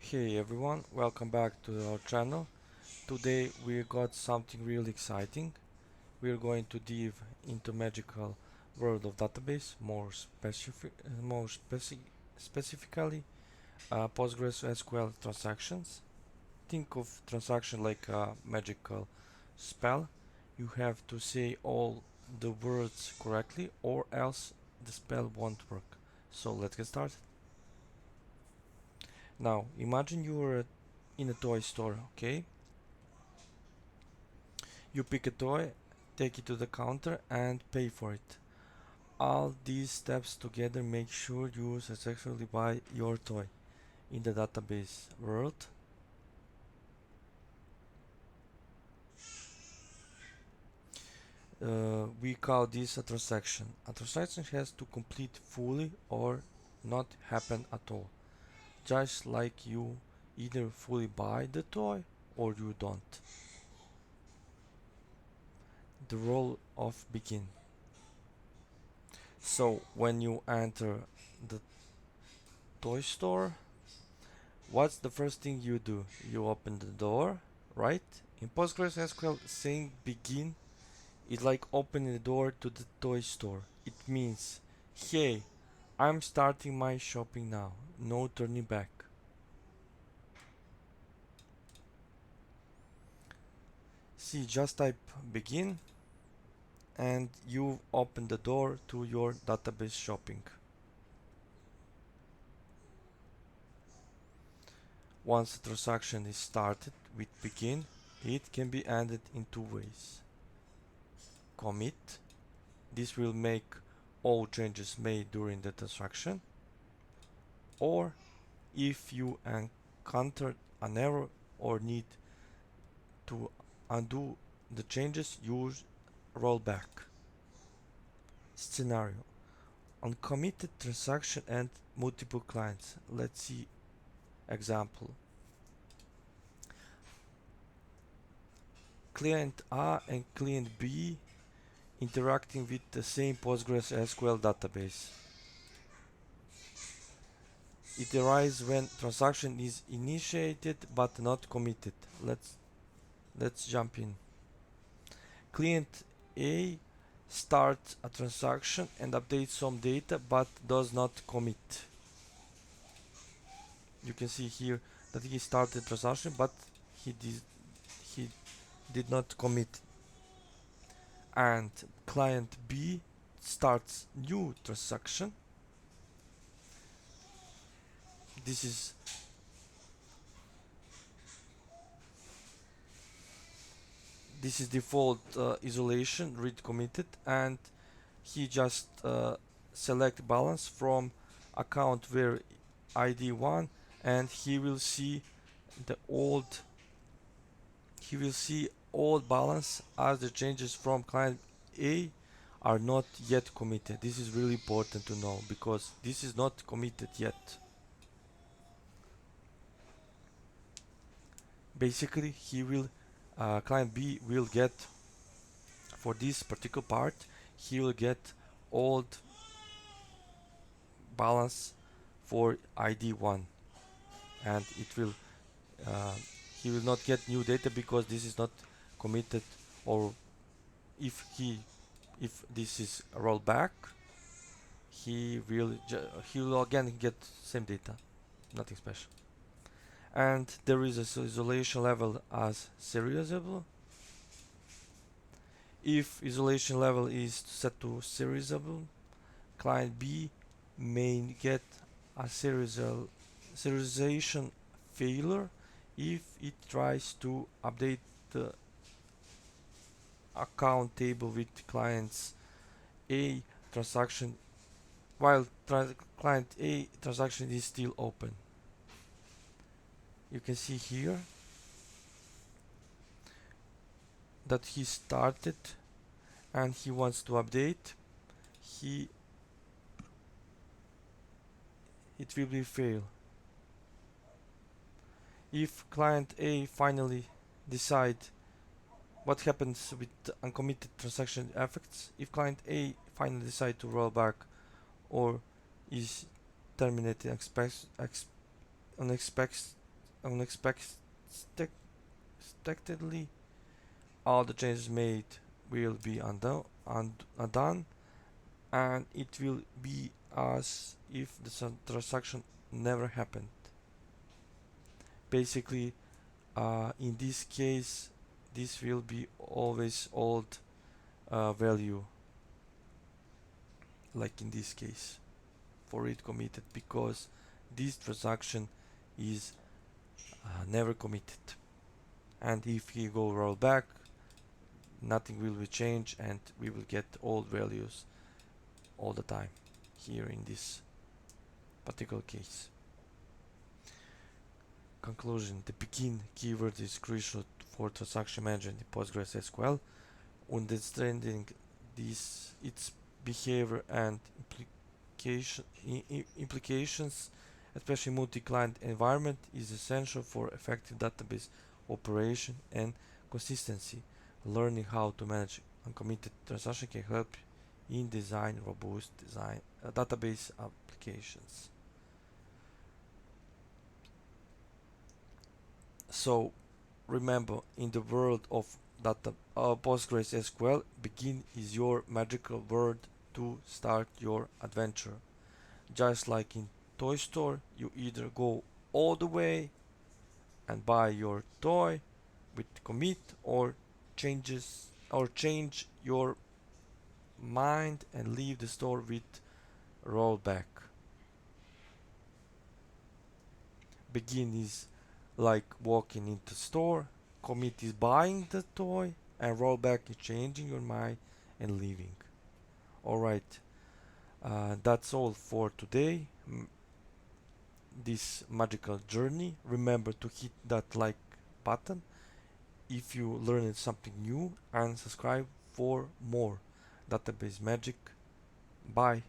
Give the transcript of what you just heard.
Hey everyone, welcome back to our channel. Today we got something really exciting. We're going to dive into magical world of database, specifically PostgreSQL transactions. Think of transaction like a magical spell. You have to say all the words correctly or else the spell won't work. So let's get started. Now imagine you're in a toy store, okay? You pick a toy, take it to the counter and pay for it. All these steps together make sure you successfully buy your toy. In the database world, we call this a transaction. A transaction has to complete fully or not happen at all. Just like you either fully buy the toy or you don't. The role of begin. So when you enter the toy store, what's the first thing you do? You open the door, right? In PostgreSQL, saying begin is like opening the door to the toy store. It means, hey, I'm starting my shopping now. No turning back. See, just type begin and you open the door to your database shopping. Once the transaction is started with begin, it can be ended in two ways. Commit. This will make all changes made during the transaction, or if you encounter an error or need to undo the changes, use rollback. Scenario: uncommitted transaction and multiple clients. Let's see example. Client A and client B interacting with the same PostgreSQL database. It arises when transaction is initiated but not committed. Let's jump in. Client A starts a transaction and updates some data but does not commit. You can see here that he started transaction but he he did not commit. And client B starts new transaction. This is default isolation read committed, and he just select balance from account where ID 1, and the old he will see old balance as the changes from client A are not yet committed. This is really important to know because this is not committed yet. Basically, client B will get, for this particular part, he will get old balance for ID 1, and it will uh, he will not get new data because this is not committed. Or if this is a rollback, he will again get same data, nothing special. And there is a isolation level as serializable. If isolation level is set to serializable, client B may get a serialization failure if it tries to update the account table with clients A transaction while client A transaction is still open. You can see here that he started and he wants to update. He It will be fail. If client A finally decide, what happens with uncommitted transaction effects? If client A finally decide to roll back or is terminated unexpected, unexpectedly, all the changes made will be undone, and it will be as if the transaction never happened. Basically, in this case, this will be always old value, like in this case, for it committed, because this transaction is never committed. And if we go roll back, nothing will be changed, and we will get old values all the time here in this particular case. Conclusion: the begin keyword is crucial for transaction management in PostgreSQL. Understanding its behavior and implications, especially multi-client environment, is essential for effective database operation and consistency. Learning how to manage uncommitted transactions can help in design robust database applications. So remember, in the world of PostgreSQL, begin is your magical word to start your adventure. Just like in toy store, you either go all the way and buy your toy with commit, or change your mind and leave the store with rollback. Begin is like walking into store, commit is buying the toy, and rollback is changing your mind and leaving. Alright, that's all for today. This magical journey. Remember to hit that like button if you learned something new, and subscribe for more database magic. Bye.